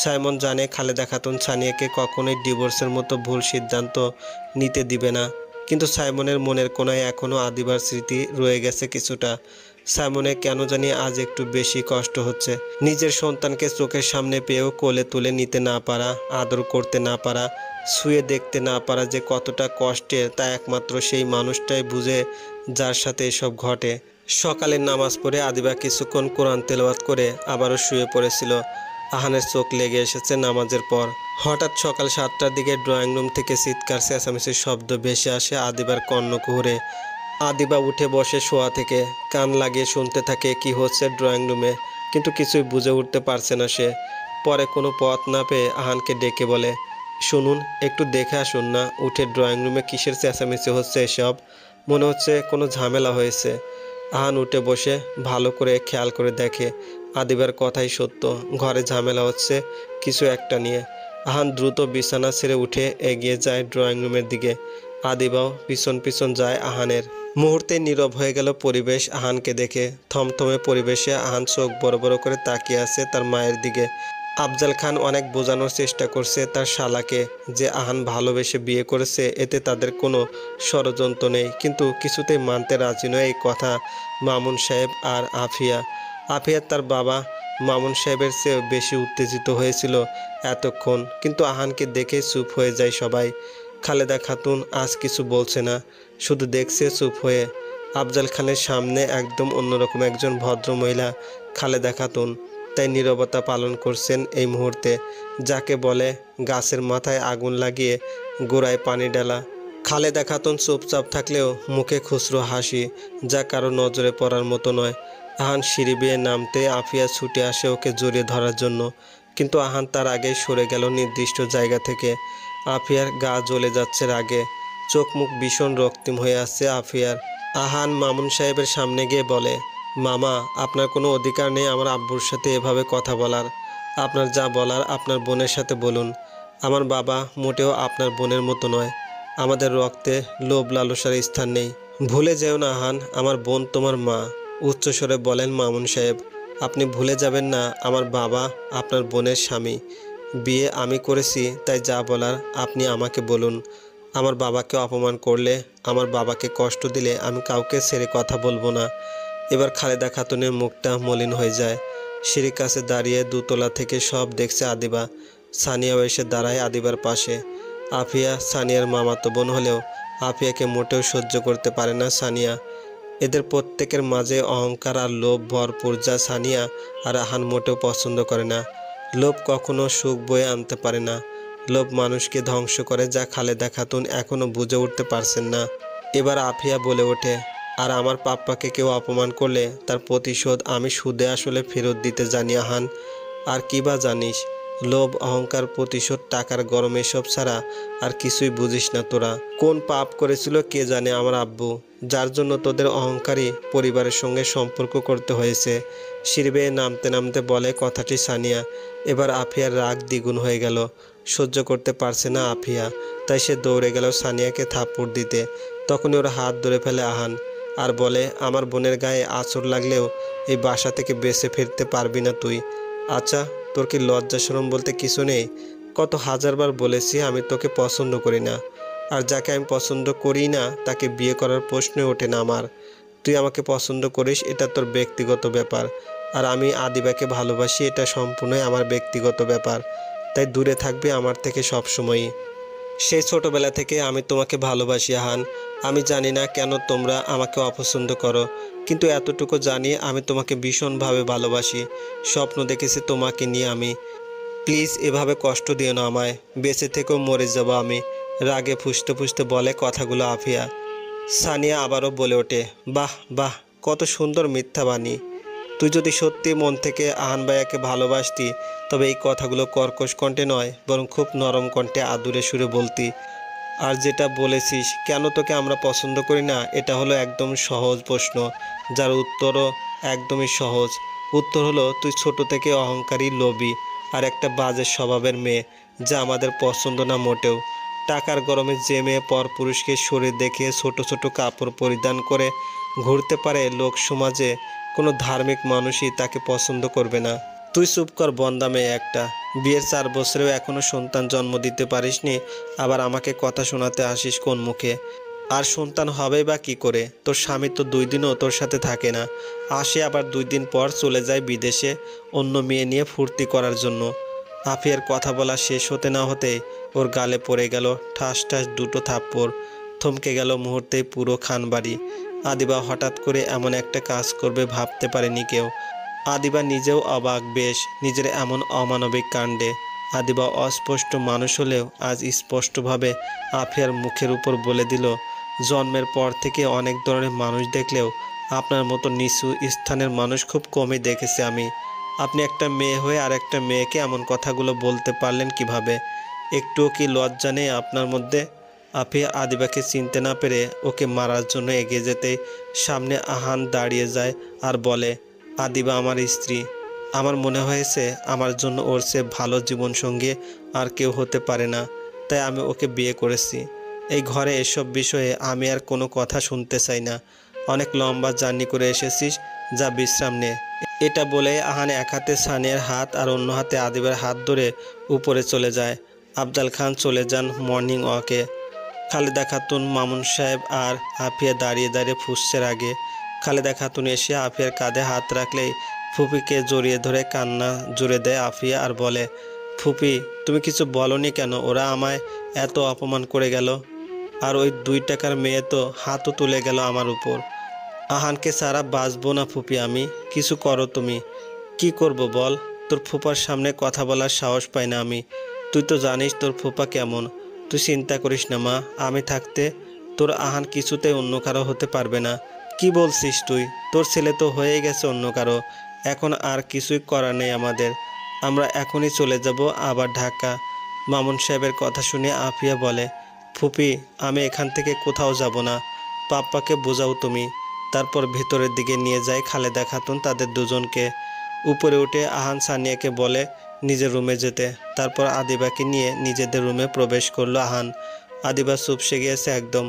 সাইমন জানে খালেদা খাতুন সানিয়াকে কখনোই ডিভোর্সের মতো ভুল সিদ্ধান্ত নিতে দিবে না, কিন্তু সাইমনের মনের কোনায় এখনও আদিবার স্মৃতি রয়ে গেছে কিছুটা। সাইমনের কেন জানি আজ একটু বেশি কষ্ট হচ্ছে। নিজের সন্তানকে চোখের সামনে পেয়েও কোলে তুলে নিতে না পারা, আদর করতে না পারা, ছুঁয়ে দেখতে না পারা যে কতটা কষ্টের, তা একমাত্র সেই মানুষটাই বুঝে যার সাথে এসব ঘটে। সকালের নামাজ পড়ে আদিবা কিছুক্ষণ কোরআন তেলাওয়াত করে আবারও শুয়ে পড়েছিল। আহানের চোখ লেগে এসেছে নামাজের পর। হঠাৎ সকাল 7টার দিকে ড্রয়িং রুম থেকে চিৎকার চেঁচামেচির শব্দ ভেসে আসে আদিবার কর্ণকুহরে। আদিবা উঠে বসে শোয়া থেকে কান লাগিয়ে শুনতে থাকে কি হচ্ছে ড্রয়িং রুমে, কিন্তু কিছুই বুঝে উঠতে পারছে না সে। পরে কোনো পথ না পেয়ে আহানকে ডেকে বলে, শুনুন, একটু দেখে আসুন না, উঠে ড্রয়িং রুমে কিসের চেঁচামেচি হচ্ছে এসব? মনে হচ্ছে কোনো ঝামেলা হয়েছে। আহান উঠে বসে ভালো করে খেয়াল করে দেখে আদিবার কথাই সত্য, ঘরে ঝামেলা হচ্ছে কিছু একটা নিয়ে। আহান দ্রুত বিছানা ছেড়ে উঠে এগিয়ে যায় ড্রয়িং রুমের দিকে। আদিবাও পিছন পিছন যায় আহানের। মুহূর্তে নীরব হয়ে গেল পরিবেশ আহানকে দেখে। থমথমে পরিবেশে আহান চোখ বড় বড় করে তাকিয়ে আছে তার মায়ের দিকে। আফজাল খান অনেক বোঝানোর চেষ্টা করছে তার শালাকে যে আহান ভালোবেসে বিয়ে করেছে, এতে তাদের কোনো ষড়যন্ত্র নেই, কিন্তু কিছুতেই মানতে রাজি নয় এই কথা মামুন সাহেব আর আফিয়া। আফিয়া তার বাবা মামুন সাহেবের চেয়ে বেশি উত্তেজিত হয়েছিল এতক্ষণ, কিন্তু আহানকে দেখে চুপ হয়ে যায় সবাই। খালেদা খাতুন আজ কিছু বলছে না, শুধু দেখছে চুপ হয়ে। আফজাল খানের সামনে একদম অন্যরকম একজন ভদ্র মহিলা খালেদা খাতুন, তাই নীরবতা পালন করছেন এই মুহূর্তে, যাকে বলে গাছের মাথায় আগুন লাগিয়ে গোড়ায় পানি ডালা। খালেদা খাতুন চুপচাপ থাকলেও মুখে খুচরো হাসি, যা কারো নজরে পড়ার মতো নয়। আহান সিঁড়ি বেয়ে নামতে আফিয়া ছুটে আসে ওকে জড়িয়ে ধরার জন্য, কিন্তু আহান তার আগেই সরে গেল নির্দিষ্ট জায়গা থেকে। আফিয়ার গা জ্বলে যাচ্ছে রাগে, চোখ মুখ ভীষণ রক্তিম হয়ে আসছে আফিয়ার। আহান মামুন সাহেবের সামনে গিয়ে বলে, মামা, আপনার কোনো অধিকার নেই আমার আব্বুর সাথে এভাবে কথা বলার। আপনার যা বলার আপনার বোনের সাথে বলুন। আমার বাবা মোটেও আপনার বোনের মতো নয়। আমাদের রক্তে লোভ লালসার স্থান নেই। ভুলে যেও না আহান, আমার বোন তোমার মা। উচ্চস্বরে বলেন মামুন সাহেব। আপনি ভুলে যাবেন না আমার বাবা আপনার বোনের স্বামী। বিয়ে আমি করেছি, তাই যা বলার আপনি আমাকে বলুন। আমার বাবাকে অপমান করলে, আমার বাবাকে কষ্ট দিলে আমি কাউকে ছেড়ে কথা বলবো না। এবার খালেদা খাতুনের মুখটা মলিন হয়ে যায়। সিঁড়ির কাছে দাঁড়িয়ে দোতলা থেকে সব দেখছে আদিবা। সানিয়াও এসে দাঁড়ায় আদিবার পাশে। আফিয়া সানিয়ার মামাতো বোন হলেও আফিয়াকে মোটেও সহ্য করতে পারে না সানিয়া। এদের প্রত্যেকের মাঝে অহংকার আর লোভ ভরপুর, যা সানিয়া আর আহান মোটেও পছন্দ করে না। লোভ কখনো সুখ বয়ে আনতে পারে না। লোভ মানুষকে ধ্বংস করে, যা খালেদা খাতুন এখনও বুঝে উঠতে পারছেন না। এবার আফিয়া বলে ওঠে, আর আমার পাপ্পাকে কেউ অপমান করলে তার প্রতিশোধ আমি সুদে আসলে ফেরত দিতে জানি আহান। আর কি বা জানিস? লোভ, অহংকার, প্রতিশোধ, টাকার গরম এসব ছাড়া আর কিছুই বুঝিস না তোরা। কোন পাপ করেছিল কে জানে আমার আব্বু, যার জন্য তোদের অহংকারী পরিবারের সঙ্গে সম্পর্ক করতে হয়েছে। সিঁড়ি বেয়ে নামতে নামতে বলে কথাটি সানিয়া। এবার আফিয়ার রাগ দ্বিগুণ হয়ে গেল। সহ্য করতে পারছে না আফিয়া, তাই সে দৌড়ে গেল সানিয়াকে থাপ্পড় দিতে। তখনই ওর হাত ধরে ফেলে আহান আর বলে, আমার বোনের গায়ে আঁচড় লাগলেও এই বাসা থেকে বেঁচে ফিরতে পারবি না তুই। আচ্ছা, তোর কি লজ্জা শরম বলতে কিছু নেই? কত হাজারবার বলেছি আমি তোকে পছন্দ করি না, আর যাকে আমি পছন্দ করি না তাকে বিয়ে করার প্রশ্নই ওঠে না আমার। তুই আমাকে পছন্দ করিস এটা তোর ব্যক্তিগত ব্যাপার, আর আমি আদিবাকে ভালোবাসি এটা সম্পূর্ণই আমার ব্যক্তিগত ব্যাপার। তাই দূরে থাকবে আমার থেকে সবসময়ই। সেই ছোটবেলা থেকে আমি তোমাকে ভালোবাসি আহান। আমি জানি না কেন তোমরা আমাকে অপছন্দ করো, কিন্তু এতটুকু জানি আমি তোমাকে ভীষণভাবে ভালোবাসি। স্বপ্ন দেখেছি তোমাকে নিয়ে আমি। প্লিজ এভাবে কষ্ট দিও না আমায়, বেঁচে থেকেও মরে যাব আমি। রাগে ফুঁসতে ফুঁসতে বলে কথাগুলো আফিয়া। সানিয়া আবারও বলে ওঠে, বাহ বাহ, কত সুন্দর মিথ্যা বাণী। তুই যদি সত্যি মন থেকে আহান ভাইয়াকে ভালোবাসতি তবে এই কথাগুলো কর্কশ কণ্ঠে নয় বরং খুব নরম কণ্ঠে আদুরে সুরে বলতি। আর যেটা বলেছিস কেন তোকে আমরা পছন্দ করি না, এটা হলো একদম সহজ প্রশ্ন, যার উত্তরও একদমই সহজ। উত্তর হলো তুই ছোট থেকে অহংকারী, লোভী আর একটা বাজে স্বভাবের মেয়ে, যা আমাদের পছন্দ না মোটেও। টাকার গরমে যে মেয়ে পরপুরুষকে শরীর দেখিয়ে ছোট ছোট কাপড় পরিধান করে ঘুরতে পারে লোক সমাজে, কোনো ধার্মিক মানুষই তাকে পছন্দ করবে না। তুই চুপ কর বন্দা মেয়ে একটা। বিয়ের 4 বছরেও এখনো সন্তান জন্ম দিতে পারিসনি, আবার আমাকে কথা শোনাতে আসিস কোন মুখে? আর সন্তান হবে বা কি করে? তোর স্বামী তো 2 দিনও তোর সাথে থাকে না, আসে আবার 2 দিন পর চলে যায় বিদেশে অন্য মেয়ে নিয়ে ফুর্তি করার জন্য। আফিয়ার কথা বলা শেষ হতে না হতেই ওর গালে পড়ে গেল ঠাস ঠাস 2টো থাপ্পড়। থমকে গেল মুহূর্তেই পুরো খানবাড়ি। আদিবা হঠাৎ করে এমন একটা কাজ করবে ভাবতে পারেনি কেউ। আদিবা নিজেও অবাক বেশ নিজের এমন অমানবিক কাণ্ডে। আদিবা অস্পষ্ট মানুষ হলেও আজ স্পষ্টভাবে আফিয়ার মুখের উপর বলে দিল, জন্মের পর থেকে অনেক ধরনের মানুষ দেখলেও আপনার মতো নিচু স্থানের মানুষ খুব কমই দেখেছি আমি। আপনি একটা মেয়ে হয়ে আর একটা মেয়েকে এমন কথাগুলো বলতে পারলেন কিভাবে? একটুও কি লজ্জা নেই আপনার মধ্যে? আফিয়া আদিবাকে চিনতে না পেরে ওকে মারার জন্য এগিয়ে যেতে সামনে আহান দাঁড়িয়ে যায় আর বলে, আদিবা আমার স্ত্রী। আমার মনে হয়েছে আমার জন্য ওর চেয়ে ভালো জীবনসঙ্গী আর কেউ হতে পারে না, তাই আমি ওকে বিয়ে করেছি। এই ঘরে এসব বিষয়ে আমি আর কোনো কথা শুনতে চাই না। অনেক লম্বা জার্নি করে এসেছিস, যা বিশ্রাম নে। এটা বলে আহান এক হাতে সানিয়ার হাত আর অন্য হাতে আদিবার হাত ধরে উপরে চলে যায়। আফজাল খান চলে যান মর্নিং ওয়াকে। খালেদা খাতুন, মামুন সাহেব আর আফিয়া দাঁড়িয়ে দাঁড়িয়ে ফুঁসছে আগে। খালেদা খাতুন এসে আফিয়ার কাঁধে হাত রাখলেই ফুপিকে জড়িয়ে ধরে কান্না জুড়ে দেয় আফিয়া আর বলে, ফুপি তুমি কিছু বলনি কেন? ওরা আমায় এত অপমান করে গেল, আর ওই 2 টাকার মেয়ে তো হাতও তুলে গেল আমার উপর। আহানকে ছাড়া বাঁচবো না ফুপি আমি। কিছু করো তুমি। কি করব বল? তোর ফুপার সামনে কথা বলার সাহস পাই না আমি। তুই তো জানিস তোর ফুপা কেমন। তুই চিন্তা করিস না মা, আমি থাকতে তোর আহান কিছুতে অন্য কারো হতে পারবে না। কি বলছিস তুই? তোর ছেলে তো হয়ে গেছে অন্য কারো, এখন আর কিছুই করার নেই আমাদের। আমরা এখনই চলে যাব আবার ঢাকা। মামুন সাহেবের কথা শুনে আফিয়া বলে, ফুপি আমি এখান থেকে কোথাও যাব না, পাপ্পাকে বোঝাও তুমি। তারপর ভেতরের দিকে নিয়ে যায় খালেদা খাতুন তাদের দুজনকে। উপরে উঠে আহান সানিয়াকে বলে নিজের রুমে যেতে। তারপর আদিবাকে নিয়ে নিজেদের রুমে প্রবেশ করলো আহান। আদিবা চুপসে গিয়েছে একদম।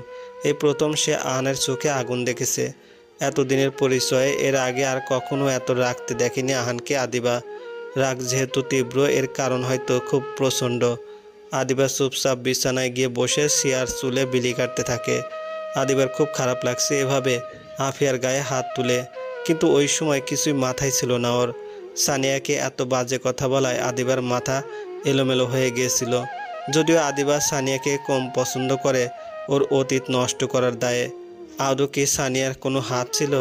এই প্রথম সে আহানের চোখে আগুন দেখেছে। এতদিনের পরিচয়ে এর আগে আর কখনো এত রাগতে দেখেনি আহানকে আদিবা। রাগ যেহেতু তীব্র, এর কারণ হয়তো খুব প্রচণ্ড। আদিবা চুপচাপ বিছানায় গিয়ে বসে শিয়ার চুলে বিলি কাটতে থাকে। আদিবার খুব খারাপ লাগছে এভাবে আফিয়ার গায়ে হাত তুলে, কিন্তু ওই সময় কিছুই মাথায় ছিল না ওর। সানিয়াকে এত বাজে কথা বলায় আদিবার মাথা এলোমেলো হয়ে গিয়েছিল। যদিও আদিবা সানিয়াকে কম পছন্দ করে ওর অতীত নষ্ট করার দায়ে। আদৌ কি সানিয়ার কোনো হাত ছিল?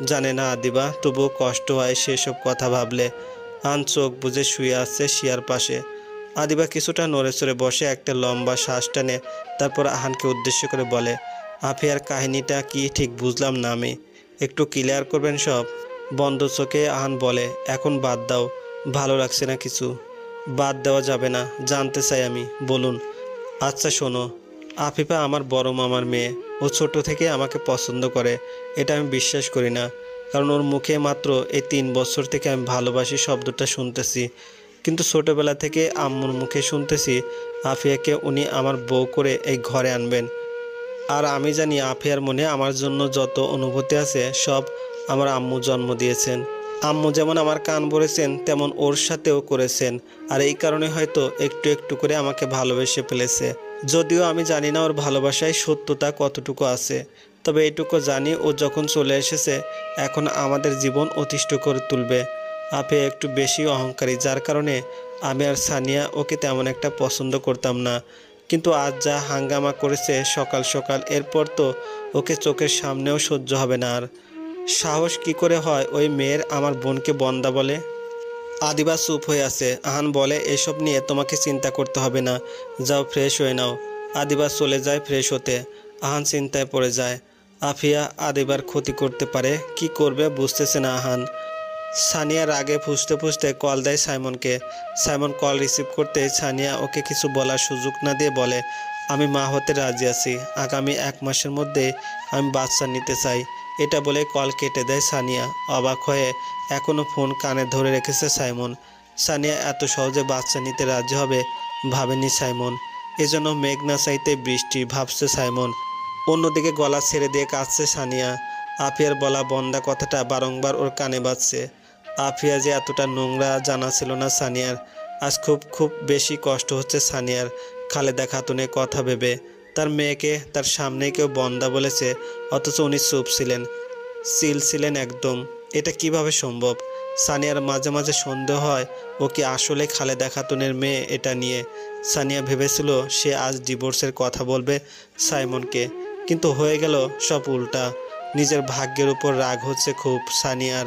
জানে না আদিবা, তবুও কষ্ট হয় সেসব কথা ভাবলে। আন চোখ বুজে শুয়ে আসছে শিয়ার পাশে। আদিবা কিছুটা নড়ে চড়ে বসে একটা লম্বা শ্বাস টানে, তারপর আহানকে উদ্দেশ্য করে বলে, আফিয়ার কাহিনীটা কি ঠিক বুঝলাম না আমি, একটু ক্লিয়ার করবেন সব? বন্ধ চোখে আহান বলে, এখন বাদ দাও, ভালো লাগছে না কিছু। বাদ দেওয়া যাবে না, জানতে চাই আমি, বলুন। আচ্ছা শোনো, আফিফা আমার বড় মামার মেয়ে। ও ছোট থেকে আমাকে পছন্দ করে, এটা আমি বিশ্বাস করি না। কারণ ওর মুখে মাত্র এই 3 বছর থেকে আমি ভালোবাসি শব্দটা শুনতেছি। কিন্তু ছোটবেলা থেকে আম্মুর মুখে শুনতেছি আফিয়াকে উনি আমার বউ করে এই ঘরে আনবেন। আর আমি জানি আফিয়ার মনে আমার জন্য যত অনুভূতি আছে সব আমার আম্মু জন্ম দিয়েছেন। আম্মু যেমন আমার কান ভরেছেন তেমন ওর সাথেও করেছেন। আর এই কারণে হয়তো একটু একটু করে আমাকে ভালোবেসে ফেলেছে। যদিও আমি জানি না ওর ভালোবাসায় সত্যতা কতটুকু আছে, তবে এইটুকু জানি ও যখন চলে এসেছে এখন আমাদের জীবন অতিষ্ঠ করে তুলবে। আফিয়া একটু বেশি অহংকারী, যার কারণে আমি আর সানিয়া ওকে তেমন একটা পছন্দ করতাম না। কিন্তু আজ যা হাঙ্গামা করেছে সকাল সকাল, এরপর তো ওকে চোখের সামনেও সহ্য হবে না আর। সাহস কি করে হয় ওই মেয়ের আমার বোনকে বন্দা বলে? আদিবা চুপ হয়ে আছে। আহান বলে, এসব নিয়ে তোমাকে চিন্তা করতে হবে না, যাও ফ্রেশ হয়ে নাও। আদিবা চলে যায় ফ্রেশ হতে। আহান চিন্তায় পড়ে যায়। আফিয়া আদিবার ক্ষতি করতে পারে, কি করবে বুঝতেছে না আহান। সানিয়া রাগে ফুঁসতে ফুঁসতে কল দেয় সাইমনকে। সাইমন কল রিসিভ করতে সানিয়া ওকে কিছু বলার সুযোগ না দিয়ে বলে, আমি মা হতে রাজি আছি, আগামী 1 মাসের মধ্যে আমি বাচ্চা নিতে চাই। এটা বলে কল কেটে দেয় সানিয়া। অবাক হয়ে এখনও ফোন কানে ধরে রেখেছে সাইমন। সানিয়া এত সহজে বাচ্চা নিতে রাজি হবে ভাবেনি সাইমন। এজন্য মেঘ না চাইতে বৃষ্টি ভাবছে সাইমন। অন্যদিকে গলা ছেড়ে দিয়ে কাঁদছে সানিয়া। আফিয়ার বলা বন্দা কথাটা বারংবার ওর কানে বাজছে। আফিয়া যে এতটা নোংরা জানা ছিল না সানিয়ার। আজ খুব খুব বেশি কষ্ট হচ্ছে সানিয়ার খালেদা খাতুনের কথা ভেবে। তার মেয়েকে তার সামনে কেউ বন্দা বলেছে, অথচ উনি চুপ ছিলেন, চিল ছিলেন একদম। এটা কিভাবে সম্ভব? সানিয়ার মাঝে মাঝে সন্দেহ হয় ও কি আসলে খালেদা খাতুনের মেয়ে। এটা নিয়ে সানিয়া ভেবেছিল সে আজ ডিভোর্সের কথা বলবে সাইমনকে, কিন্তু হয়ে গেল সব উল্টা। নিজের ভাগ্যের উপর রাগ হচ্ছে খুব সানিয়ার।